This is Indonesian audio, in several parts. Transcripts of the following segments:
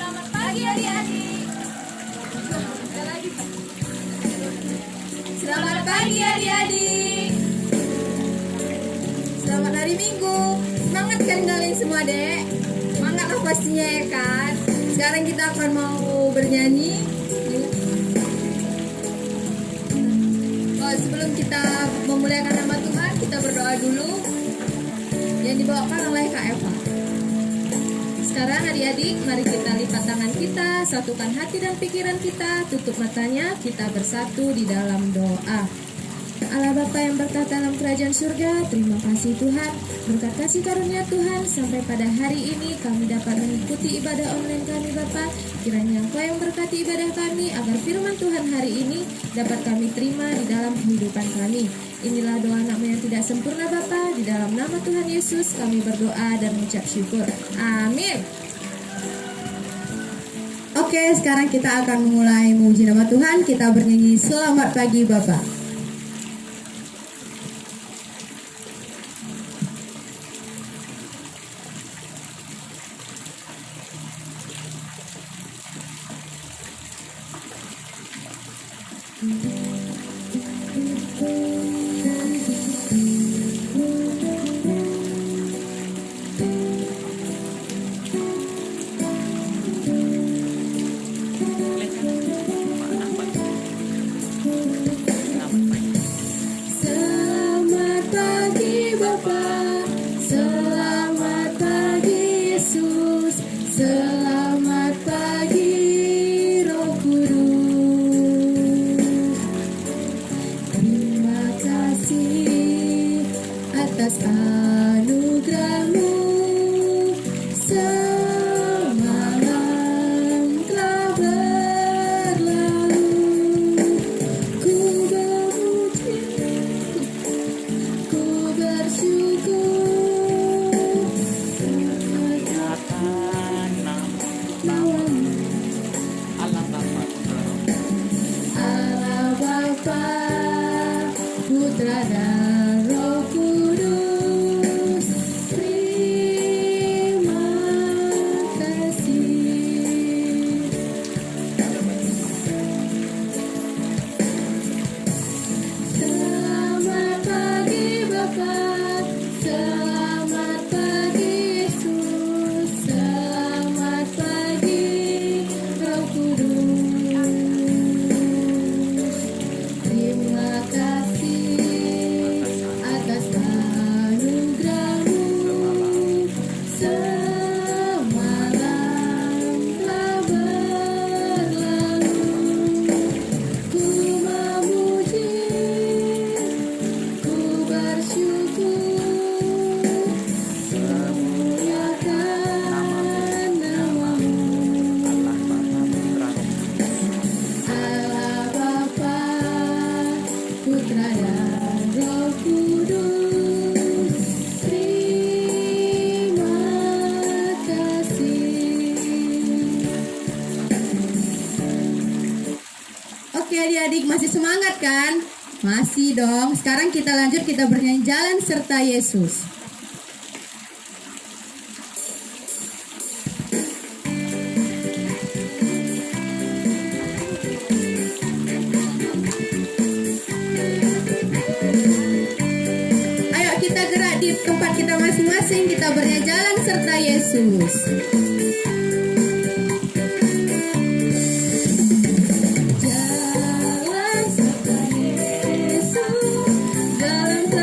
Selamat pagi adik-adik. Selamat pagi adik-adik. Selamat hari Minggu. Semangat kan kalian semua, Dek? Semangat lah pastinya ya kan. Sekarang kita akan mau bernyanyi. Sebelum kita memuliakan nama Tuhan, kita berdoa dulu. Yang dibawakan oleh Kak Eva. Sekarang adik-adik, mari kita lipat tangan kita, satukan hati dan pikiran kita, tutup matanya, kita bersatu di dalam doa. Allah Bapa yang bertata dalam kerajaan surga, terima kasih Tuhan, berkat kasih karunia Tuhan, sampai pada hari ini kami dapat mengikuti ibadah online kami Bapa. Kiranya Engkau yang berkati ibadah kami, agar firman Tuhan hari ini dapat kami terima di dalam kehidupan kami. Inilah doa anakmu yang tidak sempurna Bapa, di dalam nama Tuhan Yesus kami berdoa dan mengucap syukur. Amin. Oke, sekarang kita akan mulai memuji nama Tuhan. Kita bernyanyi Selamat Pagi Bapa. Adik-adik masih semangat kan? Masih dong. Sekarang kita lanjut, kita bernyanyi Jalan Serta Yesus. Ayo kita gerak di tempat kita masing-masing, kita bernyanyi Jalan Serta Yesus. Jalan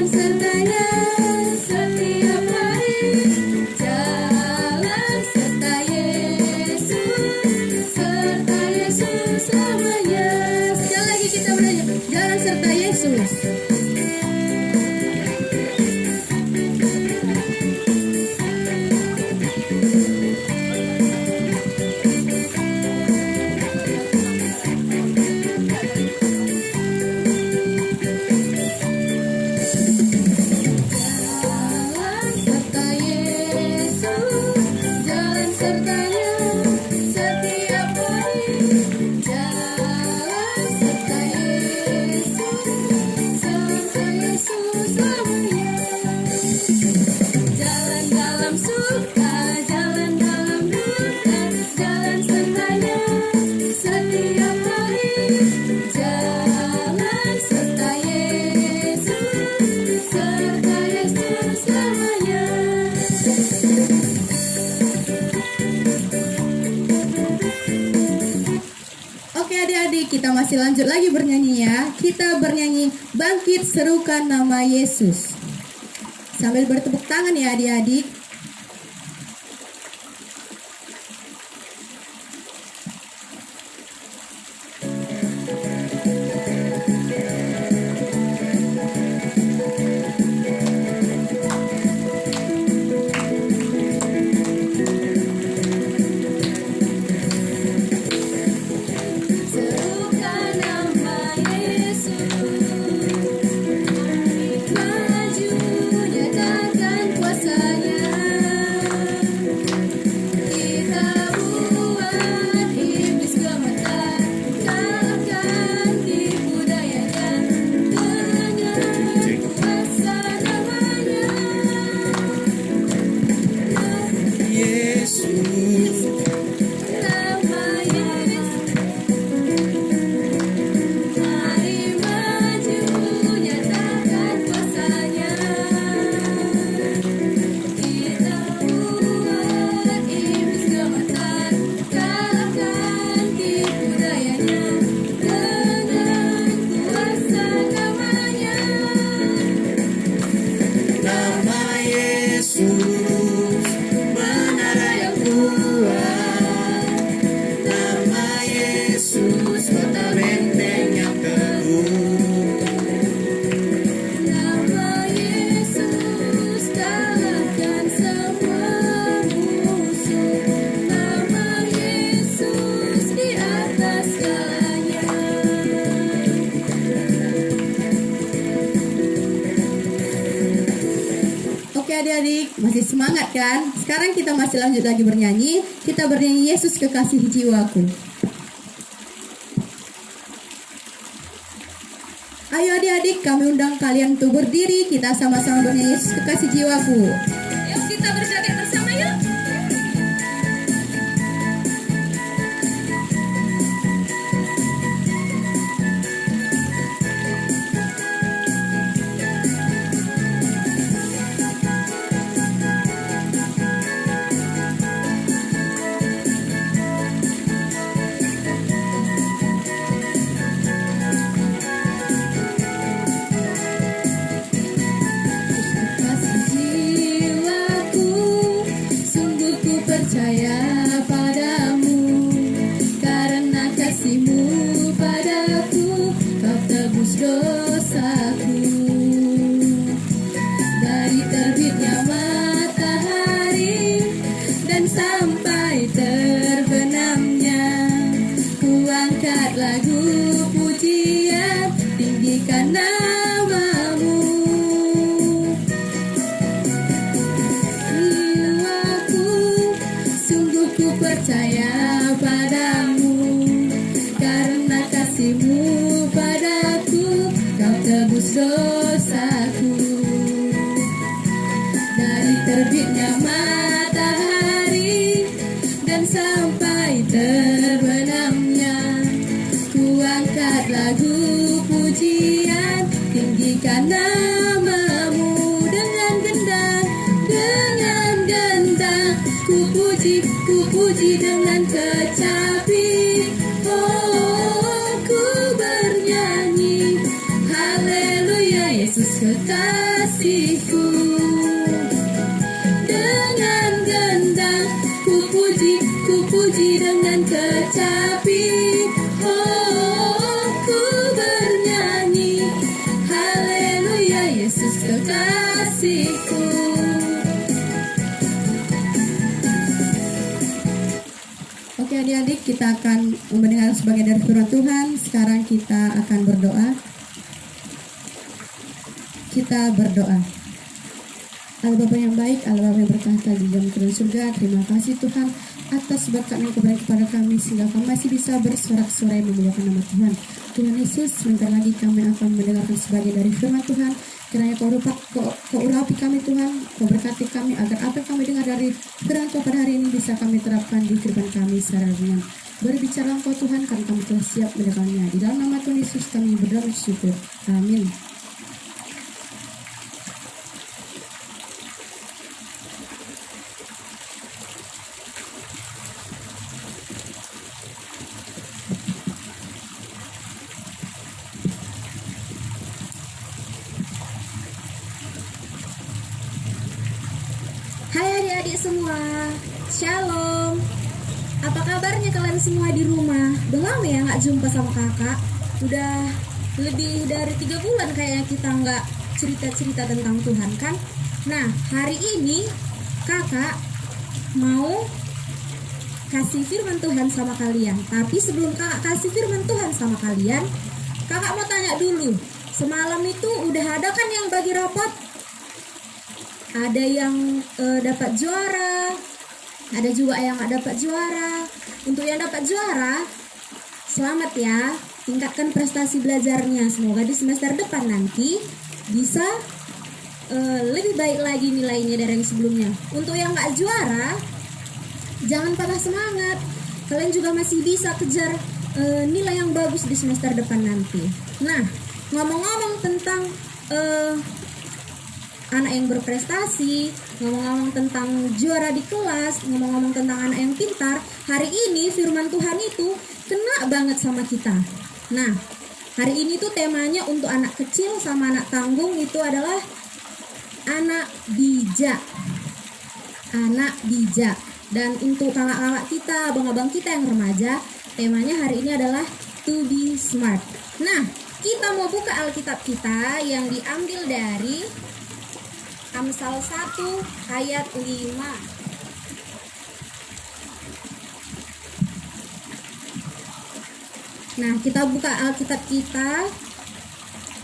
sertanya setiap hari. kita masih lanjut lagi bernyanyi ya. Kita bernyanyi Bangkit Serukan Nama Yesus. Sambil bertepuk tangan ya adik-adik. Adik-adik masih semangat kan? Sekarang kita masih lanjut lagi bernyanyi. Kita bernyanyi Yesus Kekasih Jiwaku. Ayo adik-adik, kami undang kalian untuk berdiri. Kita sama-sama bernyanyi Yesus Kekasih Jiwaku. Yuk kita berjoget bersama yuk. Puji dengan kecapi, oh ku bernyanyi, haleluya Yesus kekasihku. Dengan gendang ku puji dengan kecapi, oh ku bernyanyi, haleluya Yesus kekasihku. Oke adik-adik, kita akan mendengar sebagian dari firman Tuhan. Sekarang kita akan berdoa. Kita berdoa. Allah Bapa yang baik, Allah Bapa yang berkata di dalam kerajaan surga, terima kasih Tuhan atas berkat yang Kau berikan kepada kami sehingga kami masih bisa bersorak-sorai memuliakan nama Tuhan. Tuhan Yesus, sebentar lagi kami akan mendengarkan sebagian dari firman Tuhan. Kiranya Kau urapi kami Tuhan, Kau berkati kami agar apa yang kami dengar dari firman Kau pada hari ini bisa kami terapkan di kehidupan kami secara ringan. Berbicara Engkau Tuhan, karena kami telah siap mendengarnya. Di dalam nama Tuhan Yesus kami berdoa bersyukur. Amin. adik-adik semua, Shalom. Apa kabarnya kalian semua di rumah? Udah lama ya nggak jumpa sama kakak. Udah lebih dari 3 bulan kayaknya kita nggak cerita-cerita tentang Tuhan kan. Nah, hari ini kakak mau kasih firman Tuhan sama kalian. Tapi sebelum kakak kasih firman Tuhan sama kalian, kakak mau tanya dulu. Semalam itu udah ada kan yang bagi rapot? Ada yang dapat juara, ada juga yang nggak dapat juara. Untuk yang dapat juara, selamat ya, tingkatkan prestasi belajarnya. Semoga di semester depan nanti bisa lebih baik lagi nilainya dari yang sebelumnya. Untuk yang nggak juara, jangan patah semangat. Kalian juga masih bisa kejar nilai yang bagus di semester depan nanti. Nah, ngomong-ngomong tentang anak yang berprestasi, ngomong-ngomong tentang juara di kelas, ngomong-ngomong tentang anak yang pintar, hari ini firman Tuhan itu kena banget sama kita. Nah, hari ini tuh temanya untuk anak kecil sama anak tanggung itu adalah anak bijak. Anak bijak. Dan untuk kakak-kakak kita, abang-abang kita yang remaja, temanya hari ini adalah to be smart. Nah, kita mau buka Alkitab kita yang diambil dari Amsal 1 ayat 5. Nah, kita buka Alkitab kita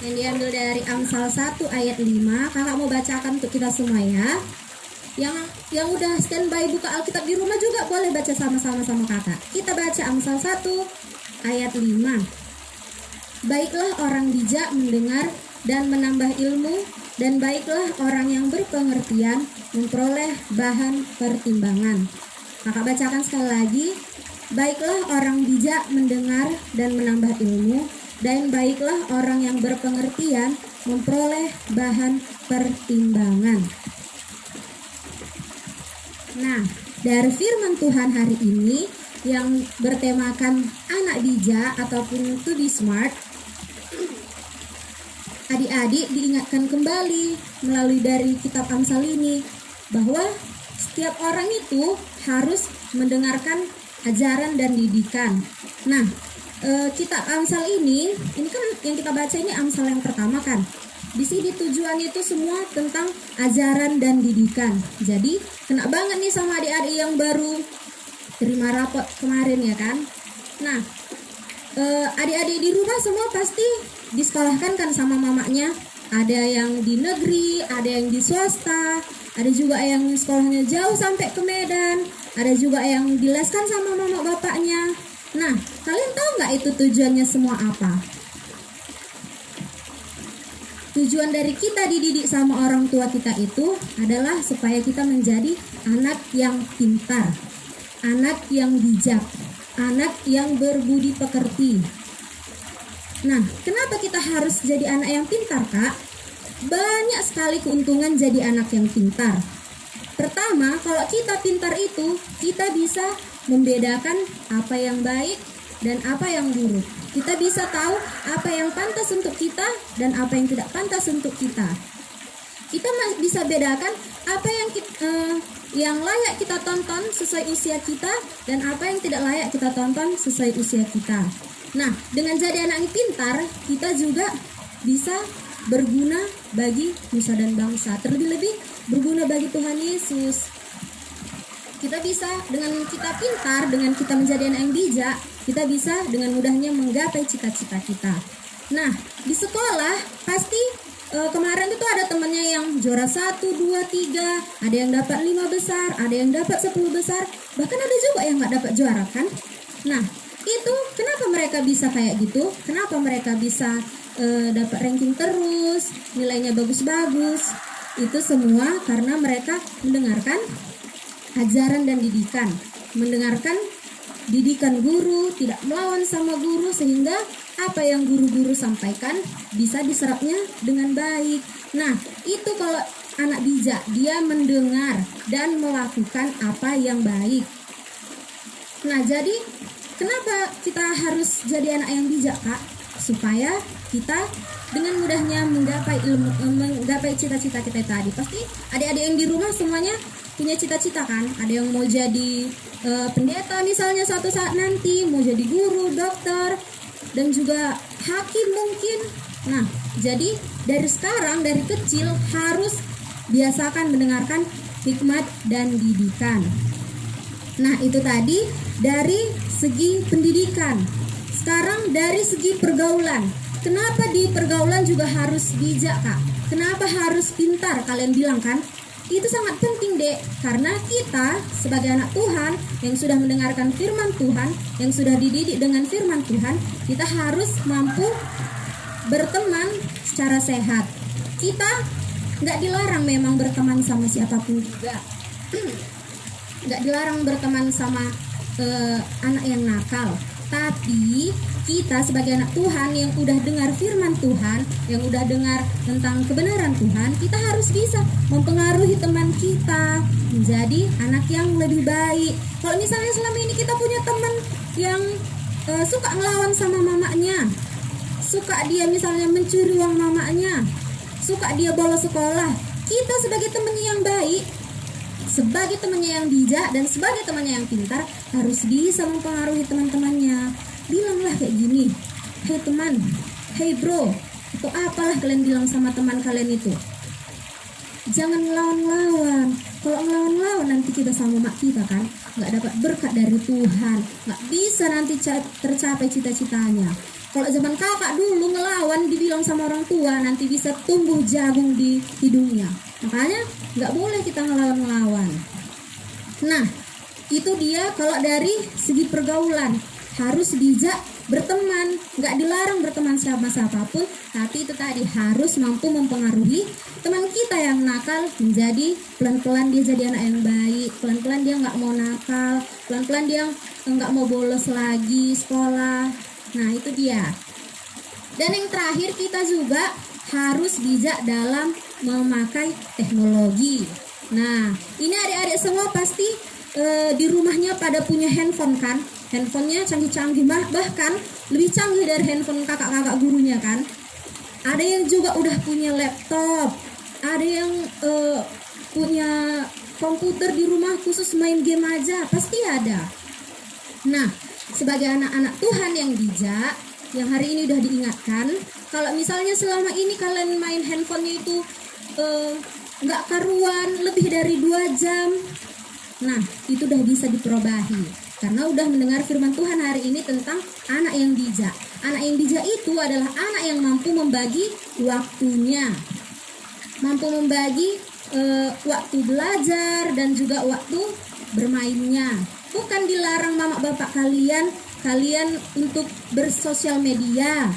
yang diambil dari Amsal 1 ayat 5. Kakak mau bacakan untuk kita semua ya. Yang udah standby buka Alkitab di rumah juga boleh baca sama-sama sama kakak. Kita baca Amsal 1 ayat 5. Baiklah orang bijak mendengar dan menambah ilmu, dan baiklah orang yang berpengertian memperoleh bahan pertimbangan. Kakak bacakan sekali lagi. Baiklah orang bijak mendengar dan menambah ilmu, dan baiklah orang yang berpengertian memperoleh bahan pertimbangan. Nah, dari firman Tuhan hari ini yang bertemakan anak bijak ataupun to be smart, adik-adik diingatkan kembali melalui dari kitab Amsal ini bahwa setiap orang itu harus mendengarkan ajaran dan didikan. Nah, kitab Amsal ini kan yang kita baca ini Amsal yang pertama kan. Di sini tujuannya itu semua tentang ajaran dan didikan. Jadi kena banget nih sama adik-adik yang baru terima rapot kemarin ya kan. Nah, adik-adik di rumah semua pasti disekolahkan kan sama mamanya. Ada yang di negeri, ada yang di swasta, ada juga yang sekolahnya jauh sampai ke Medan, ada juga yang dileskan sama mama bapaknya. Nah, kalian tahu nggak itu tujuannya semua apa? Tujuan dari kita dididik sama orang tua kita itu adalah supaya kita menjadi anak yang pintar, anak yang bijak, anak yang berbudi pekerti. Nah, kenapa kita harus jadi anak yang pintar, Kak? Banyak sekali keuntungan jadi anak yang pintar. Pertama, kalau kita pintar itu, kita bisa membedakan apa yang baik dan apa yang buruk. Kita bisa tahu apa yang pantas untuk kita dan apa yang tidak pantas untuk kita. Kita bisa bedakan apa yang layak kita tonton sesuai usia kita dan apa yang tidak layak kita tonton sesuai usia kita. Nah, dengan jadi anak yang pintar, kita juga bisa berguna bagi nusa dan bangsa. Terlebih-lebih berguna bagi Tuhan Yesus. Kita bisa dengan kita pintar, dengan kita menjadi anak yang bijak, kita bisa dengan mudahnya menggapai cita-cita kita. Nah, di sekolah pasti kemarin itu ada temannya yang juara 1, 2, 3, ada yang dapat 5 besar, ada yang dapat 10 besar, bahkan ada juga yang nggak dapat juara kan. Nah, itu kenapa mereka bisa kayak gitu? Kenapa mereka bisa dapat ranking terus, nilainya bagus-bagus? Itu semua karena mereka mendengarkan ajaran dan didikan, mendengarkan didikan guru, tidak melawan sama guru, sehingga apa yang guru-guru sampaikan bisa diserapnya dengan baik. Nah, itu kalau anak bijak, dia mendengar dan melakukan apa yang baik. Nah, jadi kenapa kita harus jadi anak yang bijak, Kak? Supaya kita dengan mudahnya menggapai ilmu, menggapai cita-cita kita tadi. Pasti adik-adik yang di rumah semuanya punya cita-cita kan, ada yang mau jadi pendeta misalnya suatu saat nanti, mau jadi guru, dokter, dan juga hakim mungkin. Nah, jadi dari sekarang, dari kecil harus biasakan mendengarkan hikmat dan didikan. Nah, itu tadi dari segi pendidikan. Sekarang dari segi pergaulan. Kenapa di pergaulan juga harus bijak, Kak? Kenapa harus pintar? Kalian bilang kan? Itu sangat penting, Dek. Karena kita sebagai anak Tuhan yang sudah mendengarkan firman Tuhan, yang sudah dididik dengan firman Tuhan, kita harus mampu berteman secara sehat. Kita nggak dilarang memang berteman sama siapapun juga. Nggak dilarang berteman sama anak yang nakal. Tapi kita sebagai anak Tuhan yang udah dengar firman Tuhan, yang udah dengar tentang kebenaran Tuhan, kita harus bisa mempengaruhi teman kita menjadi anak yang lebih baik. Kalau misalnya selama ini kita punya teman yang suka ngelawan sama mamanya, suka dia misalnya mencuri uang mamanya, suka dia bolos sekolah, kita sebagai temannya yang baik, sebagai temannya yang bijak, dan sebagai temannya yang pintar, harus bisa mempengaruhi teman-temannya. Bilanglah kayak gini, "Hei teman, hei bro," atau apalah kalian bilang sama teman kalian itu. Jangan ngelawan-ngelawan. Kalau ngelawan-ngelawan nanti kita sama mak kita kan nggak dapat berkat dari Tuhan, nggak bisa nanti tercapai cita-citanya. Kalau zaman kakak dulu ngelawan dibilang sama orang tua, nanti bisa tumbuh jagung di hidungnya. Makanya nggak boleh kita ngelawan-ngelawan. Nah, itu dia kalau dari segi pergaulan. Harus bijak berteman, nggak dilarang berteman sama siapapun, tapi itu tadi harus mampu mempengaruhi teman kita yang nakal menjadi pelan-pelan dia jadi anak yang baik, pelan-pelan dia nggak mau nakal, pelan-pelan dia nggak mau bolos lagi sekolah. Nah, itu dia. Dan yang terakhir, kita juga harus bijak dalam memakai teknologi. Nah, ini adik-adik semua pasti di rumahnya pada punya handphone kan? Handphonenya canggih-canggih, bahkan lebih canggih dari handphone kakak-kakak gurunya kan? Ada yang juga udah punya laptop, ada yang punya komputer di rumah khusus main game aja, pasti ada. Nah, sebagai anak-anak Tuhan yang bijak, yang hari ini udah diingatkan, kalau misalnya selama ini kalian main handphonenya itu nggak karuan, lebih dari 2 jam, nah itu udah bisa diperubahi. Karena udah mendengar firman Tuhan hari ini tentang anak yang bijak. Anak yang bijak itu adalah anak yang mampu membagi waktunya, mampu membagi waktu belajar dan juga waktu bermainnya. Bukan dilarang mama bapak kalian untuk bersosial media,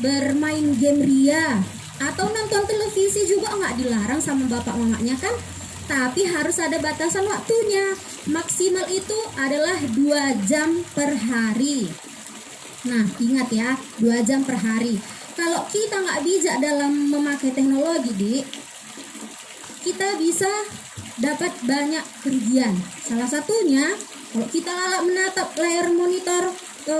bermain game ria, atau nonton televisi juga nggak dilarang sama bapak mamanya kan? Tapi harus ada batasan waktunya. Maksimal itu adalah 2 jam per hari. Nah, ingat ya, 2 jam per hari. Kalau kita nggak bijak dalam memakai teknologi, Dik, kita bisa dapat banyak kerugian. Salah satunya, kalau kita lalap menatap layar monitor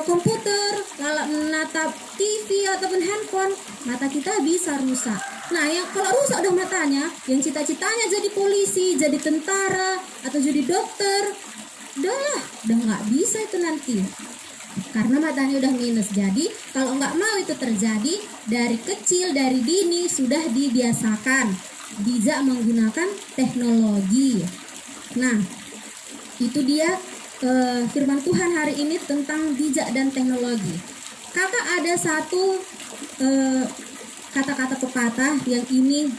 komputer, lalap menatap TV ataupun handphone, mata kita bisa rusak. Nah, yang kalau rusak udah matanya, yang cita-citanya jadi polisi, jadi tentara, atau jadi dokter, udah nggak bisa itu nanti. Karena matanya udah minus. Jadi, kalau nggak mau itu terjadi, dari kecil, dari dini, sudah dibiasakan bijak menggunakan teknologi. Nah, itu dia firman Tuhan hari ini tentang bijak dan teknologi. Kakak ada satu kata-kata pepatah yang ini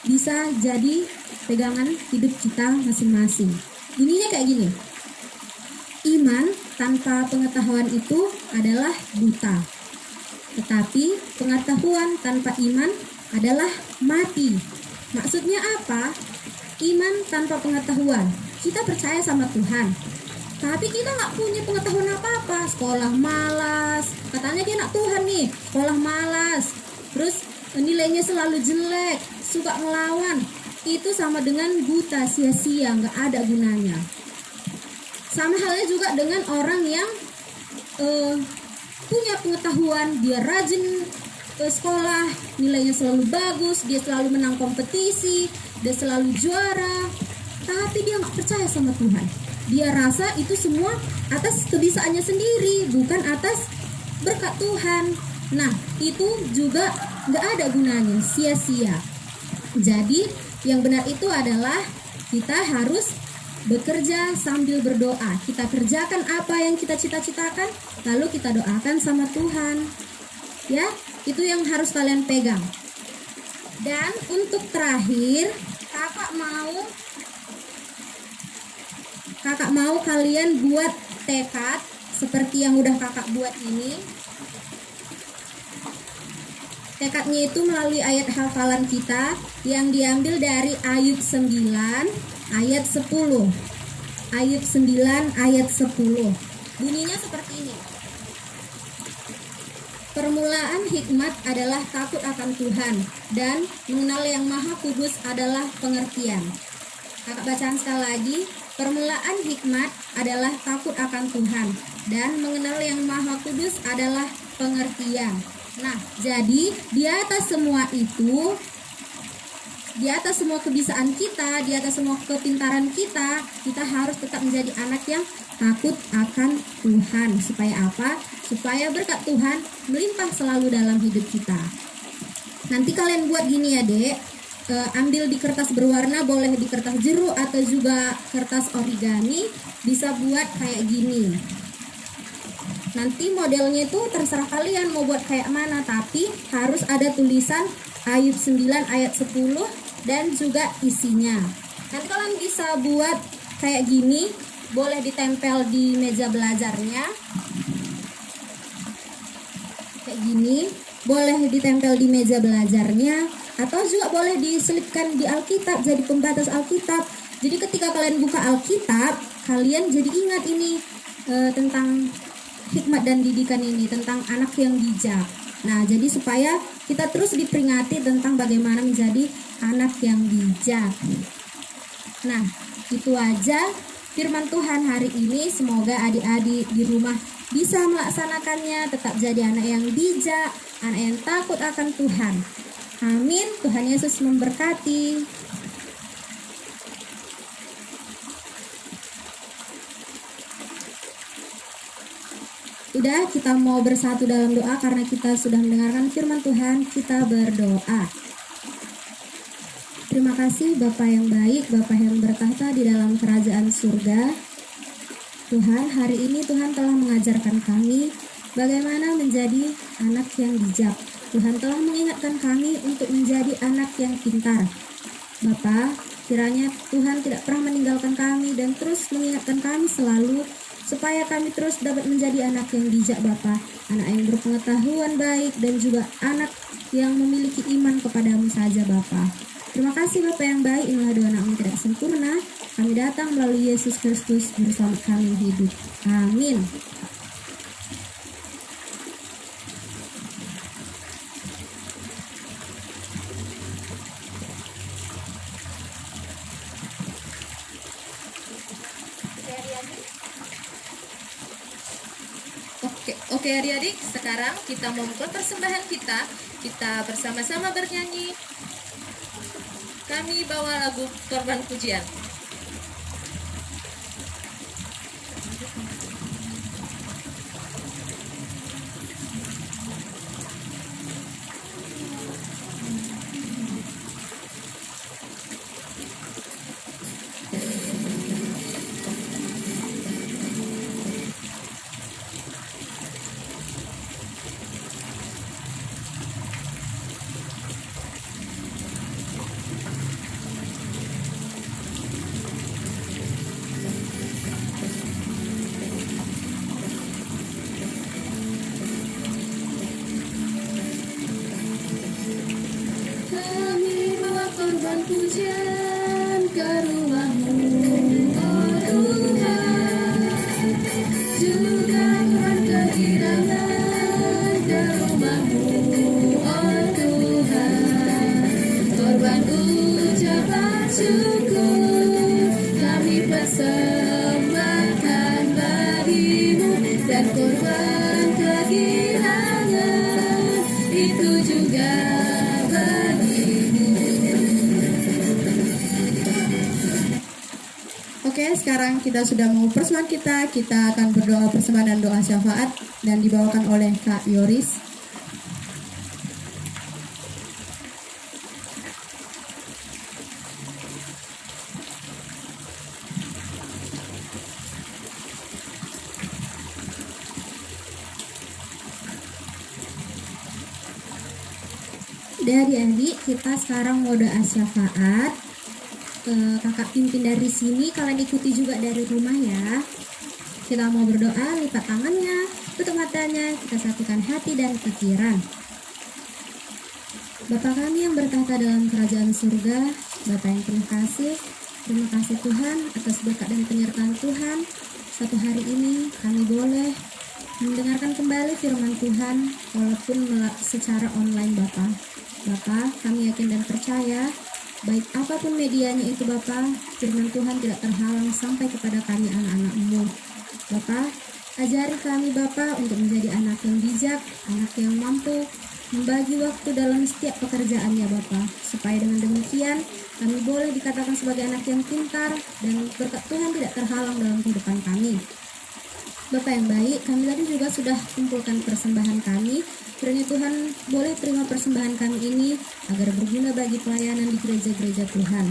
bisa jadi pegangan hidup kita masing-masing. Ininya kayak gini. Iman tanpa pengetahuan itu adalah buta. Tetapi pengetahuan tanpa iman adalah mati. Maksudnya apa? Iman tanpa pengetahuan. Kita percaya sama Tuhan, tapi kita nggak punya pengetahuan apa-apa. Sekolah malas. Katanya dia anak Tuhan nih, sekolah malas. Terus nilainya selalu jelek, suka ngelawan. Itu sama dengan buta, sia-sia, nggak ada gunanya. Sama halnya juga dengan orang yang punya pengetahuan, dia rajin ke sekolah, nilainya selalu bagus, dia selalu menang kompetisi, dia selalu juara. tapi dia nggak percaya sama Tuhan. Dia rasa itu semua atas kebisaannya sendiri, bukan atas berkat Tuhan. Nah, itu juga nggak ada gunanya, sia-sia. Jadi, yang benar itu adalah kita harus bekerja sambil berdoa. Kita kerjakan apa yang kita cita-citakan, lalu kita doakan sama Tuhan. Ya, itu yang harus kalian pegang. Dan untuk terakhir, kakak mau kalian buat tekad seperti yang udah kakak buat ini. Tekadnya itu melalui ayat hafalan kita yang diambil dari Ayub 9 ayat 10. Ayub 9 ayat 10. Bunyinya seperti ini. Permulaan hikmat adalah takut akan Tuhan, dan mengenal yang Maha Kudus adalah pengertian. Kakak bacaan sekali lagi. Permulaan hikmat adalah takut akan Tuhan, dan mengenal yang Maha Kudus adalah pengertian. Nah, jadi di atas semua itu, di atas semua kebisaan kita, di atas semua kepintaran kita, kita harus tetap menjadi anak yang takut akan Tuhan. Supaya apa? Supaya berkat Tuhan melimpah selalu dalam hidup kita. Nanti kalian buat gini ya, Dek. Ambil di kertas berwarna, boleh di kertas jeruk atau juga kertas origami, bisa buat kayak gini. Nanti modelnya itu terserah kalian mau buat kayak mana, tapi harus ada tulisan Ayub 9 ayat 10 dan juga isinya. Nanti kalian bisa buat kayak gini, boleh ditempel di meja belajarnya. Kayak gini, boleh ditempel di meja belajarnya. Atau juga boleh diselipkan di Alkitab, jadi pembatas Alkitab. Jadi ketika kalian buka Alkitab, kalian jadi ingat ini tentang hikmat dan didikan ini, tentang anak yang bijak. Nah, jadi supaya kita terus diperingati tentang bagaimana menjadi anak yang bijak. Nah, itu aja firman Tuhan hari ini. Semoga adik-adik di rumah bisa melaksanakannya, tetap jadi anak yang bijak, anak yang takut akan Tuhan. Amin. Tuhan Yesus memberkati. Udah, kita mau bersatu dalam doa karena kita sudah mendengarkan firman Tuhan. Kita berdoa. Terima kasih Bapa yang baik, Bapa yang bertahta di dalam kerajaan surga. Tuhan, hari ini Tuhan telah mengajarkan kami bagaimana menjadi anak yang bijak. Tuhan telah mengingatkan kami untuk menjadi anak yang pintar. Bapa, kiranya Tuhan tidak pernah meninggalkan kami dan terus mengingatkan kami selalu supaya kami terus dapat menjadi anak yang bijak, Bapa, anak yang berpengetahuan baik dan juga anak yang memiliki iman kepadamu saja, Bapa. Terima kasih Bapa yang baik, inilah doa anak yang tidak sempurna. Kami datang melalui Yesus Kristus bersama kami hidup. Amin. Oke adik-adik, sekarang kita membuka persembahan kita. Kita bersama-sama bernyanyi. Kami bawa lagu Korban Pujian. Pujian ke rumahmu, oh Tuhan, juga korban kehilangan ke rumahmu, oh Tuhan, korban ucapan syukur kami persembahkan bagimu, dan korban kehilangan itu juga bagimu. sekarang kita sudah mau persembahan kita akan berdoa persembahan dan doa syafaat dan dibawakan oleh Kak Yoris. Adik-adik, kita sekarang mau doa syafaat. Kakak pimpin dari sini, kalian ikuti juga dari rumah ya. Kita mau berdoa, lipat tangannya, tutup matanya, kita satukan hati dan pikiran. Bapa kami yang bertahta dalam kerajaan surga, Bapa yang penuh kasih, terima kasih Tuhan atas berkat dan penyertaan Tuhan. Satu hari ini kami boleh mendengarkan kembali firman Tuhan walaupun secara online Bapa. Bapa, kami yakin dan percaya, baik apapun medianya itu Bapa, firman Tuhan tidak terhalang sampai kepada kami anak-anak-Mu. Bapa, ajari kami Bapa untuk menjadi anak yang bijak, anak yang mampu membagi waktu dalam setiap pekerjaannya Bapa, supaya dengan demikian kami boleh dikatakan sebagai anak yang pintar dan berkat Tuhan tidak terhalang dalam kehidupan kami. Bapa yang baik, kami tadi juga sudah kumpulkan persembahan kami. Kiranya Tuhan boleh terima persembahan kami ini agar berguna bagi pelayanan di gereja-gereja Tuhan.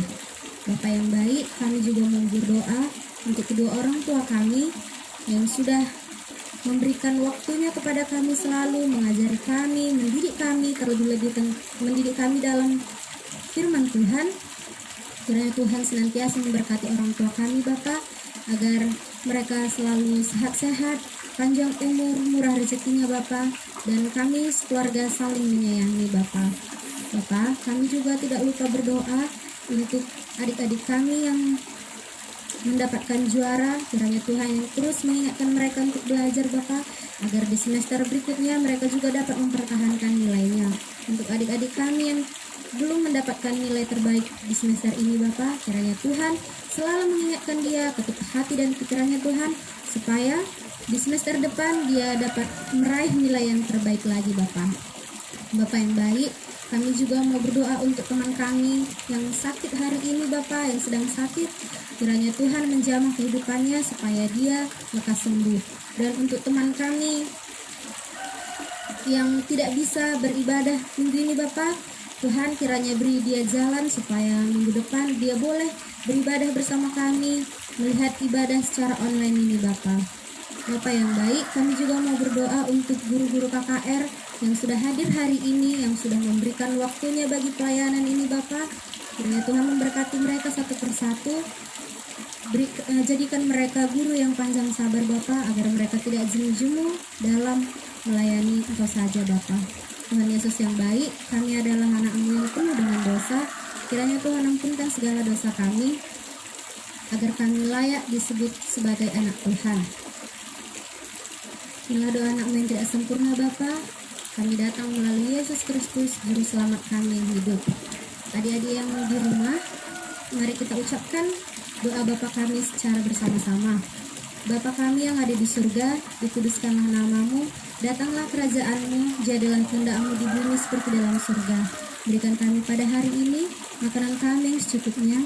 Bapa yang baik, kami juga mau berdoa untuk kedua orang tua kami yang sudah memberikan waktunya kepada kami selalu, mengajari kami, mendidik kami, terlebih-lebih mendidik kami dalam firman Tuhan. Kiranya Tuhan senantiasa memberkati orang tua kami Bapa, agar mereka selalu sehat-sehat, panjang umur, murah rezekinya Bapa, dan kami sekeluarga saling menyayangi Bapa. Bapa, kami juga tidak lupa berdoa untuk adik-adik kami yang mendapatkan juara. Kiranya Tuhan yang terus mengingatkan mereka untuk belajar Bapa, agar di semester berikutnya mereka juga dapat mempertahankan nilainya. Untuk adik-adik kami yang belum mendapatkan nilai terbaik di semester ini Bapa, kiranya Tuhan selalu mengingatkan dia, ketuk hati dan pikirannya Tuhan, supaya di semester depan dia dapat meraih nilai yang terbaik lagi Bapa. Bapa yang baik, kami juga mau berdoa untuk teman kami yang sakit hari ini Bapa, yang sedang sakit. Kiranya Tuhan menjamah kehidupannya supaya dia lekas sembuh. Dan untuk teman kami yang tidak bisa beribadah minggu ini Bapa, Tuhan kiranya beri dia jalan supaya minggu depan dia boleh beribadah bersama kami, melihat ibadah secara online ini Bapa. Bapa yang baik, kami juga mau berdoa untuk guru-guru KKR yang sudah hadir hari ini, yang sudah memberikan waktunya bagi pelayanan ini Bapa. Kiranya Tuhan memberkati mereka satu persatu. Jadikan mereka guru yang panjang sabar Bapa, agar mereka tidak jemu-jemu dalam melayani Engkau saja Bapa. Tuhan Yesus yang baik, kami adalah anak-Mu yang penuh dengan dosa. Kiranya Tuhan ampunkan segala dosa kami, agar kami layak disebut sebagai anak Tuhan. Inilah doa anak-Mu yang tidak sempurna Bapa. Kami datang melalui Yesus Kristus, Juru Selamat kami yang hidup. Adik-adik yang di rumah, mari kita ucapkan doa Bapa kami secara bersama-sama. Bapa kami yang ada di surga, dikuduskanlah nama-Mu, datanglah kerajaan-Mu, jadilah kehendak-Mu di bumi seperti dalam surga. Berikan kami pada hari ini makanan kami yang secukupnya,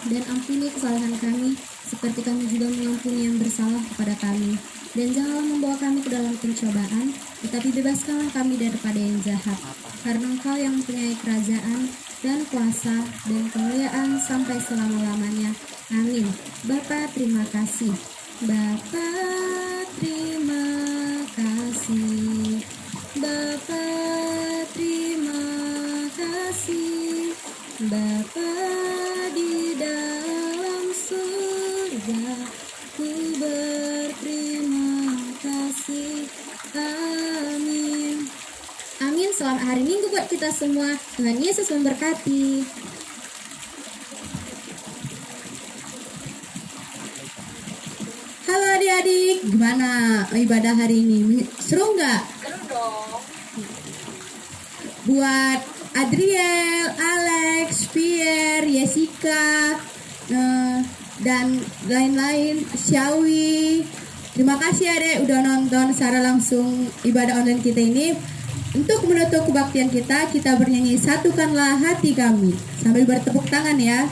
dan ampuni kesalahan kami, seperti kami juga mengampuni yang bersalah kepada kami. Dan janganlah membawa kami ke dalam pencobaan, tetapi bebaskanlah kami daripada yang jahat. Karena Engkau yang mempunyai kerajaan, dan kuasa, dan kemuliaan sampai selama-lamanya. Amin. Bapa, terima kasih. Bapa, terima kasih. Bapa, terima kasih. Bapa di dalam surga, ku berterima kasih. Amin. Amin. Selamat hari Minggu buat kita semua. Tuhan Yesus memberkati. Halo adik-adik, gimana ibadah hari ini? Seru nggak? Seru dong. Buat Adriel, Alex, Pierre, Jessica, dan lain-lain, Xiaowi. Terima kasih adek udah nonton secara langsung ibadah online kita ini. Untuk menutup kebaktian kita bernyanyi Satukanlah Hati Kami. Sambil bertepuk tangan ya.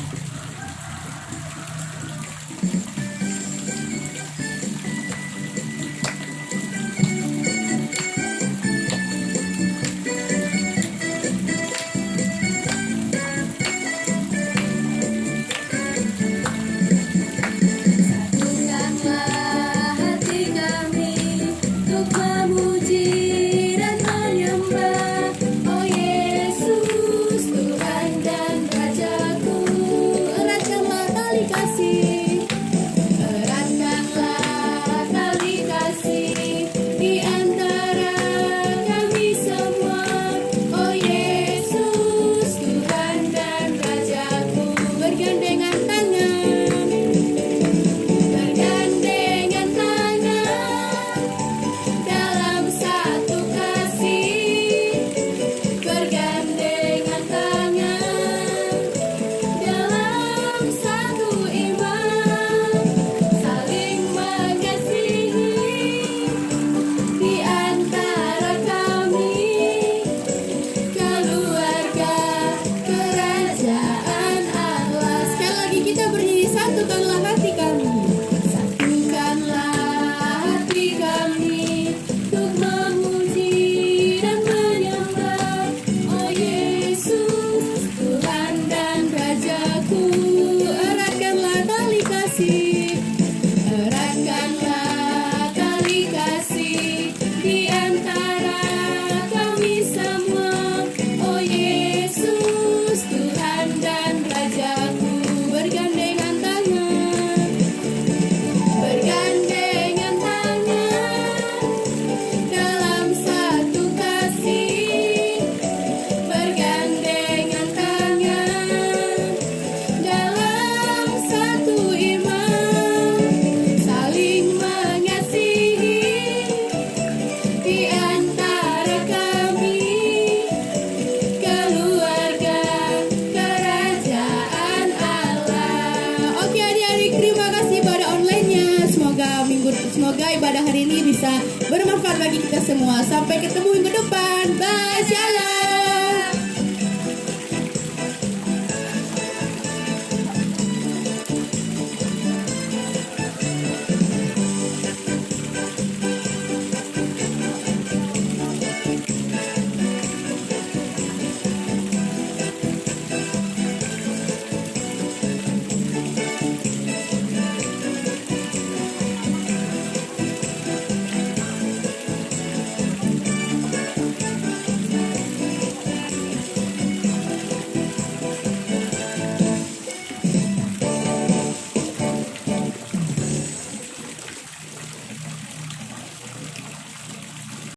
Semoga ibadah hari ini bisa bermanfaat bagi kita semua. Sampai ketemu minggu depan. Bye, shalom.